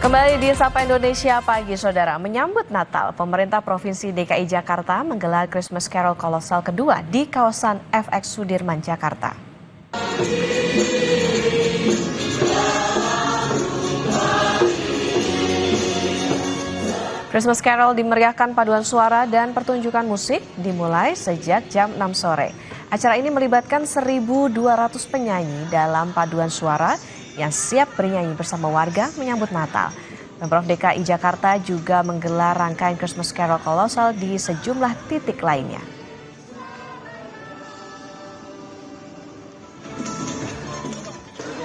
Kembali di Sapa Indonesia Pagi, Saudara. Menyambut Natal, pemerintah Provinsi DKI Jakarta menggelar Christmas Carol kolosal kedua di kawasan FX Sudirman, Jakarta. Christmas Carol dimeriahkan paduan suara dan pertunjukan musik dimulai sejak jam 6 sore. Acara ini melibatkan 1.200 penyanyi dalam paduan suara yang siap bernyanyi bersama warga menyambut Natal. Pemprov DKI Jakarta juga menggelar rangkaian Christmas Carol kolosal di sejumlah titik lainnya.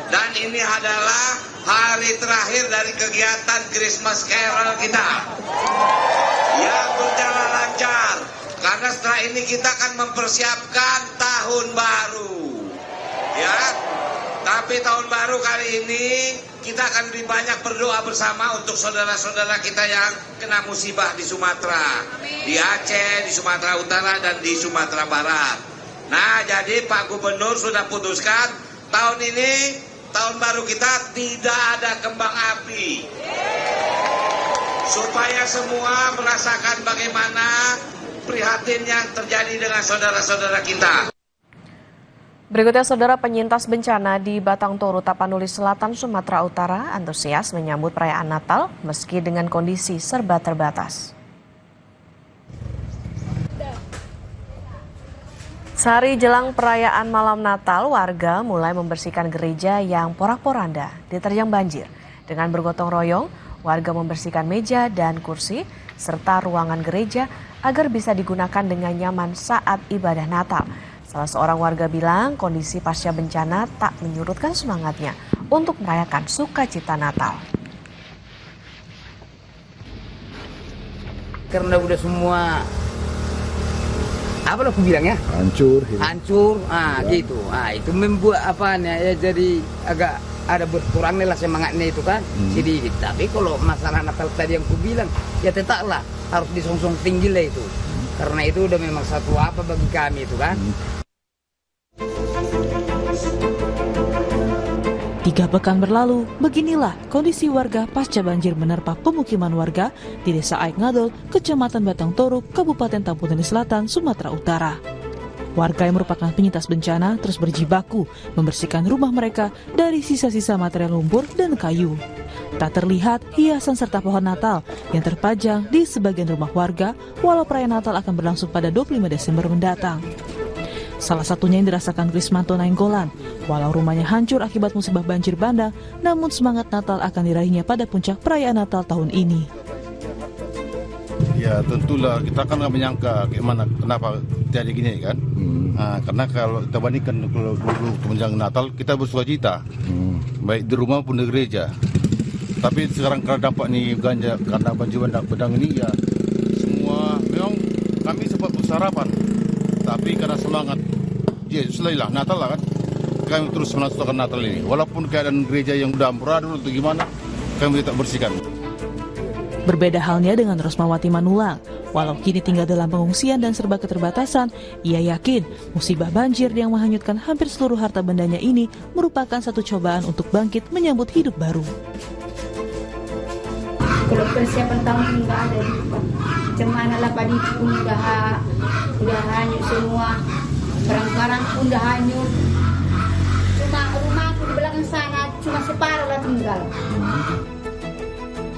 Dan ini adalah hari terakhir dari kegiatan Christmas Carol kita yang berjalan lancar. Karena setelah ini kita akan mempersiapkan tahun baru. Ya. Tapi tahun baru kali ini kita akan lebih banyak berdoa bersama untuk saudara-saudara kita yang kena musibah di Sumatera, di Aceh, di Sumatera Utara, dan di Sumatera Barat. Nah, jadi Pak Gubernur sudah putuskan tahun ini, tahun baru kita tidak ada kembang api. Supaya semua merasakan bagaimana prihatin yang terjadi dengan saudara-saudara kita. Berikutnya, Saudara, penyintas bencana di Batang Toru, Tapanuli Selatan, Sumatera Utara antusias menyambut perayaan Natal meski dengan kondisi serba terbatas. Sehari jelang perayaan malam Natal, warga mulai membersihkan gereja yang porak-poranda diterjang banjir. Dengan bergotong royong, warga membersihkan meja dan kursi serta ruangan gereja agar bisa digunakan dengan nyaman saat ibadah Natal. Salah seorang warga bilang kondisi pasca bencana tak menyurutkan semangatnya untuk merayakan sukacita Natal. Karena udah semua, apa lo aku bilang ya? Hancur. Gitu. Itu membuat ya jadi agak ada berkurangnya lah semangatnya itu kan. Sedikit. Tapi kalau masalah Natal tadi yang aku bilang, ya tetaplah harus disongsong tinggi lah itu. Karena itu udah memang satu apa bagi kami itu kan. 3 pekan berlalu, beginilah kondisi warga pasca banjir menerpa pemukiman warga di Desa Aik Ngadol, Kecamatan Batang Toru, Kabupaten Tapanuli Selatan, Sumatera Utara. Warga yang merupakan penyintas bencana terus berjibaku membersihkan rumah mereka dari sisa-sisa material lumpur dan kayu. Tak terlihat hiasan serta pohon Natal yang terpajang di sebagian rumah warga walau perayaan Natal akan berlangsung pada 25 Desember mendatang. Salah satunya yang dirasakan Krismanto Nainggolan. Walau rumahnya hancur akibat musibah banjir bandang, namun semangat Natal akan diraihnya pada puncak perayaan Natal tahun ini. Ya tentulah kita kan nggak menyangka kenapa jadi gini kan. Karena kalau kita bandingkan dulu menjelang Natal kita bersukacita, baik di rumah pun di gereja. Tapi sekarang karena dampak nih karena banjir bandang ini ya semua memang kami sempat bersarapan. Tapi karena semangat, ya selainlah Natal lah kan, kami terus melaksanakan Natal ini. Walaupun keadaan gereja yang udah amburadul atau gimana, kami tetap bersihkan. Berbeda halnya dengan Rosmawati Manulang. Walau kini tinggal dalam pengungsian dan serba keterbatasan, ia yakin musibah banjir yang menghanyutkan hampir seluruh harta bendanya ini merupakan satu cobaan untuk bangkit menyambut hidup baru. Kalau persiapan tahun ini nggak ada, cuman lah padi pun udah hanyut semua, barang-barang pun udah hanyut. Cuma rumahku di belakang sana cuma separuh lah tinggal.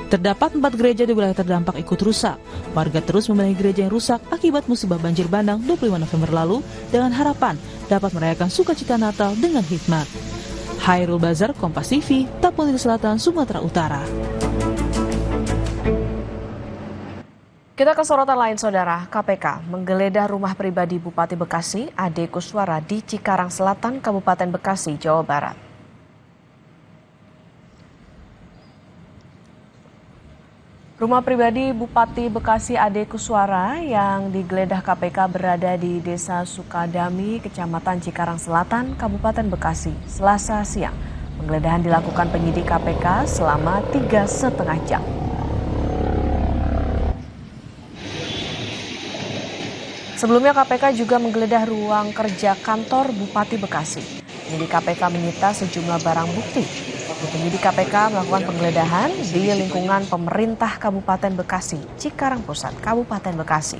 Terdapat 4 gereja di wilayah terdampak ikut rusak. Warga terus membenahi gereja yang rusak akibat musibah banjir bandang 25 November lalu dengan harapan dapat merayakan sukacita Natal dengan hikmat. Hairul Bazar, Kompas TV, Tapanuli Selatan, Sumatera Utara. Kita ke sorotan lain, Saudara. KPK menggeledah rumah pribadi Bupati Bekasi, Ade Kuswara di Cikarang Selatan, Kabupaten Bekasi, Jawa Barat. Rumah pribadi Bupati Bekasi Ade Kuswara yang digeledah KPK berada di Desa Sukadami, Kecamatan Cikarang Selatan, Kabupaten Bekasi, Selasa siang. Penggeledahan dilakukan penyidik KPK selama 3,5 jam. Sebelumnya KPK juga menggeledah ruang kerja kantor Bupati Bekasi. Penyidik KPK menyita sejumlah barang bukti. Penyidik KPK melakukan penggeledahan di lingkungan pemerintah Kabupaten Bekasi, Cikarang Pusat, Kabupaten Bekasi.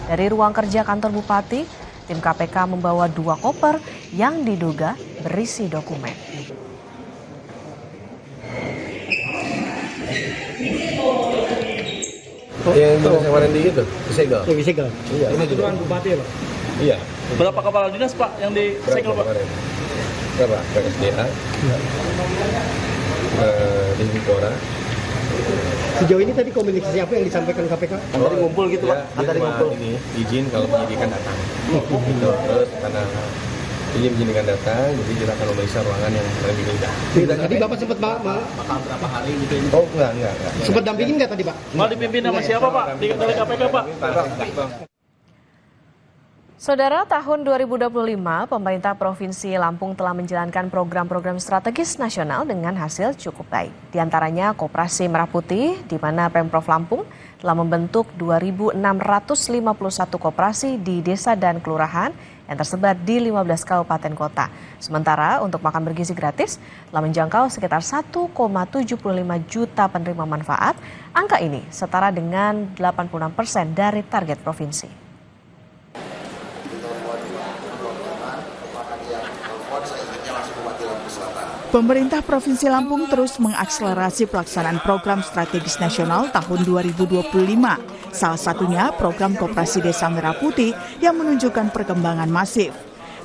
Dari ruang kerja kantor Bupati, tim KPK membawa 2 koper yang diduga berisi dokumen. Yang kemarin di itu, disegel. Yang disegel. Iya, ini juga. Bupati ya, Pak? Iya. Berapa kepala dinas, Pak, yang disegel, Pak? Kemarin? Berapa? PSDA. Iya. Di Bupora. Sejauh ini tadi komunikasi apa yang disampaikan KPK? Tadi ngumpul gitu, Pak? Tadi ngumpul. Ini izin kalau penyidikan datang. Gitu. Terus karena penyidikan datang, jadi kita akan memeriksa ruangan yang paling diminta. Tadi Bapak sempat bakal berapa hari gitu? Oh, enggak. Sempat dampingin nggak tadi, Pak? Mau dipimpin sama siapa, Pak? Dari KPK, Pak? Saudara, tahun 2025, pemerintah Provinsi Lampung telah menjalankan program-program strategis nasional dengan hasil cukup baik. Di antaranya Koperasi Merah Putih, di mana Pemprov Lampung telah membentuk 2.651 koperasi di desa dan kelurahan yang tersebar di 15 kabupaten kota. Sementara untuk makan bergizi gratis telah menjangkau sekitar 1,75 juta penerima manfaat. Angka ini setara dengan 86% dari target provinsi. Pemerintah Provinsi Lampung terus mengakselerasi pelaksanaan program strategis nasional tahun 2025. Salah satunya program Koperasi Desa Merah Putih yang menunjukkan perkembangan masif.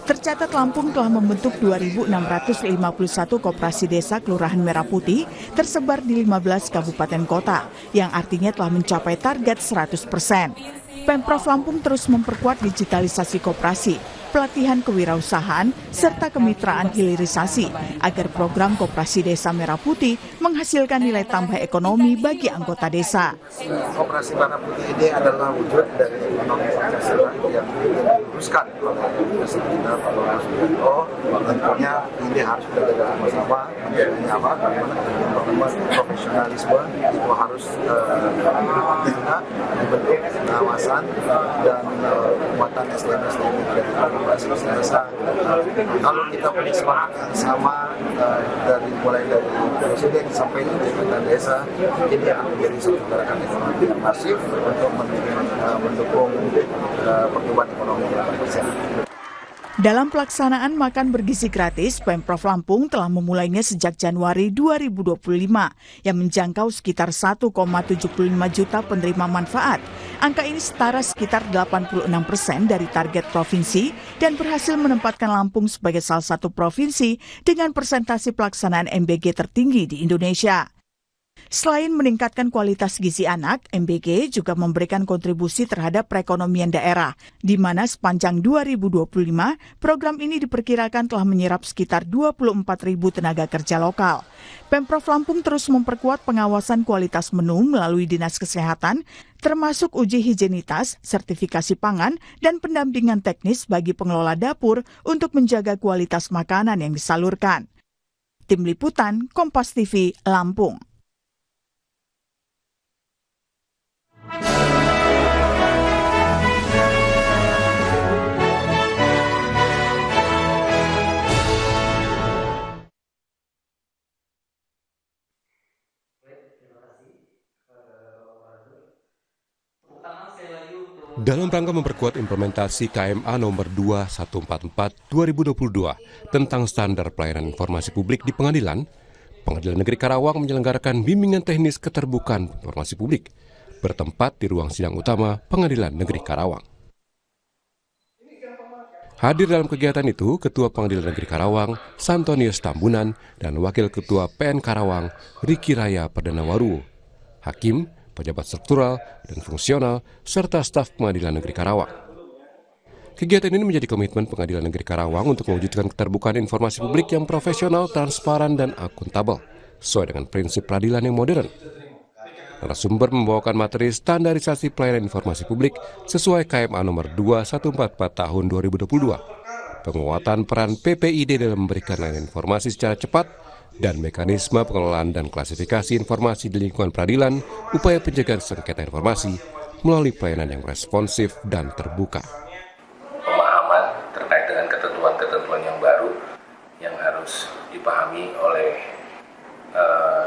Tercatat Lampung telah membentuk 2.651 koperasi desa Kelurahan Merah Putih tersebar di 15 kabupaten kota, yang artinya telah mencapai target 100%. Pemprov Lampung terus memperkuat digitalisasi koperasi, pelatihan kewirausahaan, serta kemitraan hilirisasi agar program Koperasi Desa Merah Putih menghasilkan nilai tambah ekonomi bagi anggota desa. Koperasi Merah Putih ini adalah wujud dari ekonomi Pancasila yang diluruskan oleh Presiden kita Pak Subianto. Tentunya ini harus kita jaga bersama, menjadi apa? Bagaimana profesionalisme itu harus juga dibentuk pengawasan dan kekuatan SDM dari koperasi desa. Kalau kita punya semangat yang sama mulai dari Presiden sampai ke tingkatan desa, ini akan menjadi satu gerakan ekonomi yang masif untuk mendukung pertumbuhan ekonomi yang berkelanjutan. Dalam pelaksanaan makan bergizi gratis, Pemprov Lampung telah memulainya sejak Januari 2025 yang menjangkau sekitar 1,75 juta penerima manfaat. Angka ini setara sekitar 86% dari target provinsi dan berhasil menempatkan Lampung sebagai salah satu provinsi dengan persentase pelaksanaan MBG tertinggi di Indonesia. Selain meningkatkan kualitas gizi anak, MBG juga memberikan kontribusi terhadap perekonomian daerah, di mana sepanjang 2025, program ini diperkirakan telah menyerap sekitar 24.000 tenaga kerja lokal. Pemprov Lampung terus memperkuat pengawasan kualitas menu melalui Dinas Kesehatan, termasuk uji higienitas, sertifikasi pangan, dan pendampingan teknis bagi pengelola dapur untuk menjaga kualitas makanan yang disalurkan. Tim Liputan, Kompas TV, Lampung. Dalam rangka memperkuat implementasi KMA nomor 2144 2022 tentang standar pelayanan informasi publik di pengadilan, Pengadilan Negeri Karawang menyelenggarakan bimbingan teknis keterbukaan informasi publik bertempat di ruang sidang utama Pengadilan Negeri Karawang. Hadir dalam kegiatan itu Ketua Pengadilan Negeri Karawang, Santonius Tambunan, dan Wakil Ketua PN Karawang, Riki Raya Perdanawaru, Hakim, pejabat struktural dan fungsional, serta staf Pengadilan Negeri Karawang. Kegiatan ini menjadi komitmen Pengadilan Negeri Karawang untuk mewujudkan keterbukaan informasi publik yang profesional, transparan, dan akuntabel, sesuai dengan prinsip peradilan yang modern. Narasumber membawakan materi standarisasi pelayanan informasi publik sesuai KMA nomor 2144 tahun 2022, penguatan peran PPID dalam memberikan layanan informasi secara cepat, dan mekanisme pengelolaan dan klasifikasi informasi di lingkungan peradilan, upaya pencegahan sengketa informasi melalui pelayanan yang responsif dan terbuka. Pemahaman terkait dengan ketentuan-ketentuan yang baru yang harus dipahami oleh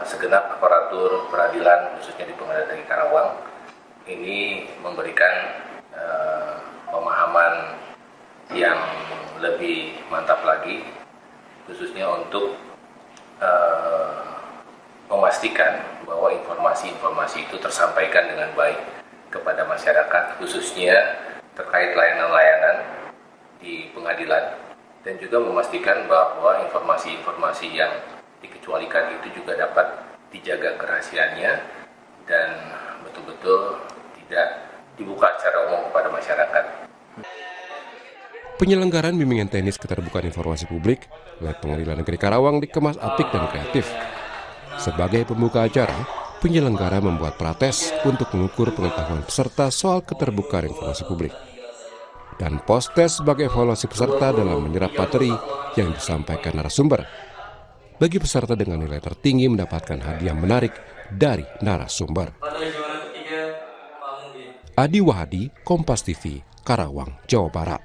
segenap aparatur peradilan khususnya di Pengadilan Negeri Karawang ini memberikan pemahaman yang lebih mantap lagi, khususnya untuk memastikan bahwa informasi-informasi itu tersampaikan dengan baik kepada masyarakat, khususnya terkait layanan-layanan di pengadilan, dan juga memastikan bahwa informasi-informasi yang dikecualikan itu juga dapat dijaga kerahasiaannya dan betul-betul tidak dibuka secara umum kepada masyarakat. Penyelenggaraan bimbingan teknis keterbukaan informasi publik oleh Pengadilan Negeri Karawang dikemas apik dan kreatif. Sebagai pembuka acara, penyelenggara membuat prates untuk mengukur pengetahuan peserta soal keterbukaan informasi publik. Dan post-tes sebagai evaluasi peserta dalam menyerap materi yang disampaikan narasumber. Bagi peserta dengan nilai tertinggi mendapatkan hadiah menarik dari narasumber. Adi Wahadi, Kompas TV, Karawang, Jawa Barat.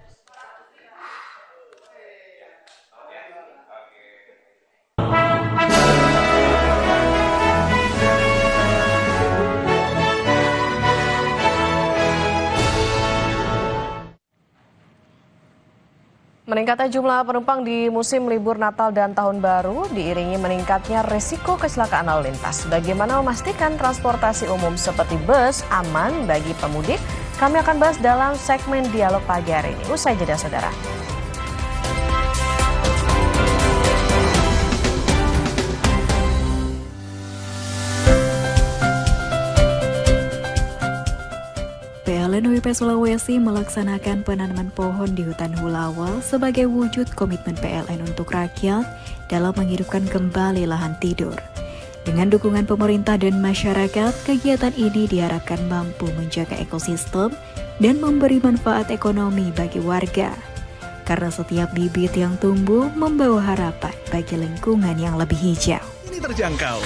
Meningkatnya jumlah penumpang di musim libur Natal dan Tahun Baru diiringi meningkatnya resiko kecelakaan lalu lintas. Bagaimana memastikan transportasi umum seperti bus aman bagi pemudik? Kami akan bahas dalam segmen Dialog Pagi hari ini. Usai jeda, saudara. PLN UIP Sulawesi melaksanakan penanaman pohon di hutan Hulawa sebagai wujud komitmen PLN untuk rakyat dalam menghidupkan kembali lahan tidur. Dengan dukungan pemerintah dan masyarakat, kegiatan ini diharapkan mampu menjaga ekosistem dan memberi manfaat ekonomi bagi warga. Karena setiap bibit yang tumbuh membawa harapan bagi lingkungan yang lebih hijau. Ini terjangkau,